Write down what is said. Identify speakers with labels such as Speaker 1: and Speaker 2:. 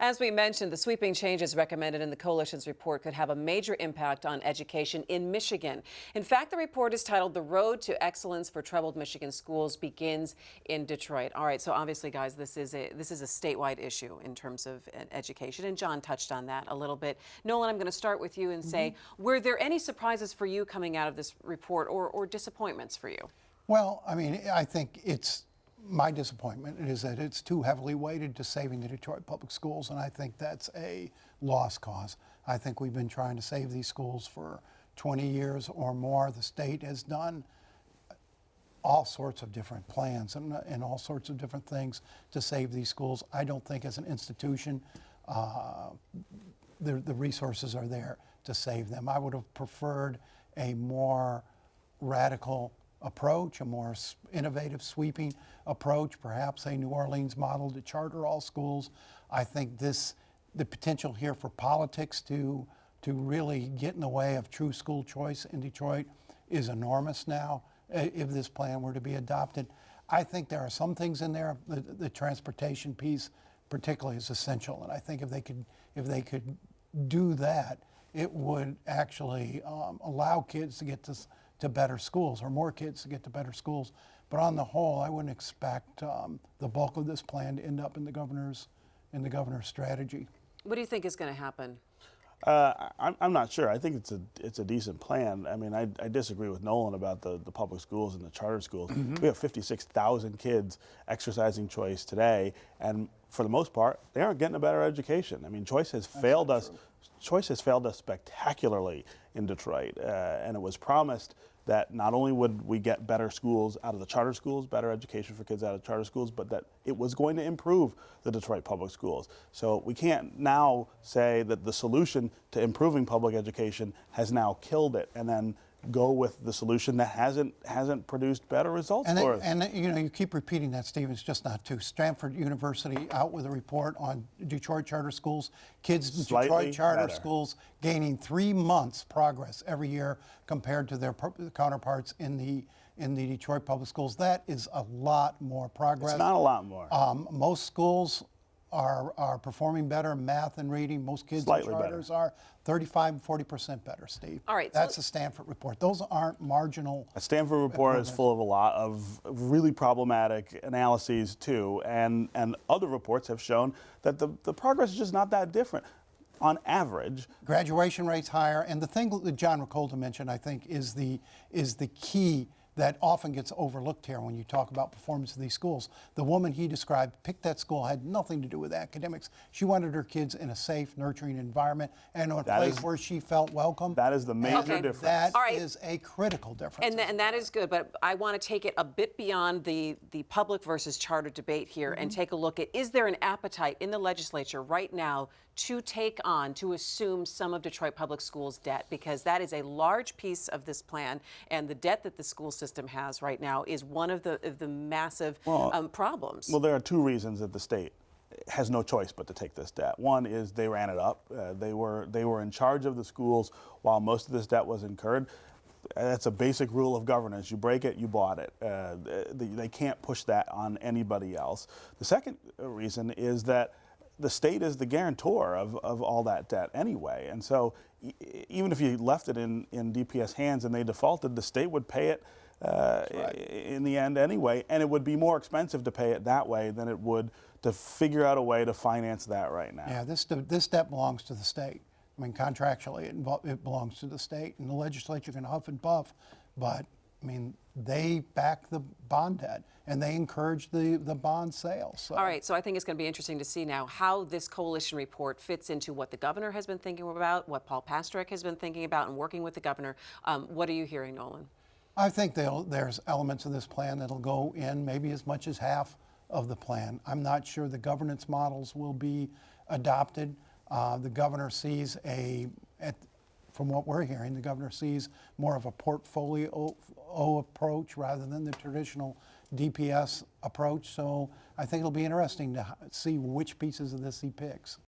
Speaker 1: As we mentioned, the sweeping changes recommended in the coalition's report could have a major impact on education in Michigan. In fact, the report is titled "The Road to Excellence for Troubled Michigan Schools Begins in Detroit." All right, so obviously, guys, this is a statewide issue in terms of education, and John touched on that a little bit. Nolan, I'm going to start with you and say, were there any surprises for you coming out of this report, or disappointments for you?
Speaker 2: Well, I mean, I think it's my disappointment is that it's too heavily weighted to saving the Detroit public schools, and I think that's a lost cause. I think we've been trying to save these schools for 20 years or more. The state has done all sorts of different plans and all sorts of different things to save these schools. I don't think as an institution the resources are there to save them. I would have preferred a more radical approach, a more innovative, sweeping approach, perhaps a New Orleans model to charter all schools. I think the potential here for politics to really get in the way of true school choice in Detroit is enormous now if this plan were to be adopted. I think there are some things in there, the transportation piece particularly is essential, and I think if they could do that, it would actually allow kids to get to better schools, or more kids to get to better schools. But on the whole, I wouldn't expect the bulk of this plan to end up in the governor's strategy.
Speaker 1: What do you think is going to happen?
Speaker 3: I'm not sure. I think it's a decent plan. I mean, I disagree with Nolan about the public schools and the charter schools. We have 56,000 kids exercising choice today, and for the most part, they aren't getting a better education. I mean, choice has failed us. Choice has failed us spectacularly in Detroit, and it was promised that not only would we get better schools out of the charter schools, better education for kids out of charter schools, but that it was going to improve the Detroit public schools. So we can't now say that the solution to improving public education has now killed it and then go with the solution that hasn't produced better results for us.
Speaker 2: And you know, you keep repeating that, Steve. It's just not true. Stanford University out with a report on Detroit charter schools. Kids in Detroit charter schools gaining 3 months progress every year compared to their counterparts in the Detroit public schools. That is a lot more progress.
Speaker 3: It's not a lot more.
Speaker 2: Most schools are performing better in math and reading. Most kids in charters are 35 and 40% better, Steve.
Speaker 1: All right.
Speaker 2: That's a Stanford report. Those aren't marginal.
Speaker 3: A Stanford report is full of a lot of really problematic analyses too, and other reports have shown that the progress is just not that different. On average,
Speaker 2: graduation rates higher, and the thing that John Rakolta mentioned, I think, is the key that often gets overlooked here when you talk about performance of these schools. The woman he described picked that school, had nothing to do with academics. She wanted her kids in a safe, nurturing environment and in a place where she felt welcome.
Speaker 3: That is the major difference.
Speaker 2: That is a critical difference.
Speaker 1: And that is good, but I want to take it a bit beyond the public versus charter debate here and take a look at, is there an appetite in the legislature right now to assume some of Detroit Public Schools' debt, because that is a large piece of this plan, and the debt that the school system has right now is one of the massive problems.
Speaker 3: Well, there are two reasons that the state has no choice but to take this debt. One is they ran it up. They were in charge of the schools while most of this debt was incurred. That's a basic rule of governance. You break it, you bought it. They can't push that on anybody else. The second reason is that the state is the guarantor of all that debt anyway. And so even if you left it in DPS hands and they defaulted, the state would pay it in the end anyway. And it would be more expensive to pay it that way than it would to figure out a way to finance that right now.
Speaker 2: Yeah, this debt belongs to the state. I mean, contractually, it belongs to the state. And the legislature can huff and puff, but I mean, they back the bond debt and they encourage the bond sales. So.
Speaker 1: All right, so I think it's going to be interesting to see now how this coalition report fits into what the governor has been thinking about, what Paul Pasternak has been thinking about and working with the governor. What are you hearing, Nolan?
Speaker 2: I think there's elements of this plan that'll go in maybe as much as half of the plan. I'm not sure the governance models will be adopted. The governor sees from what we're hearing, the governor sees more of a portfolio approach rather than the traditional DPS approach. So I think it'll be interesting to see which pieces of this he picks.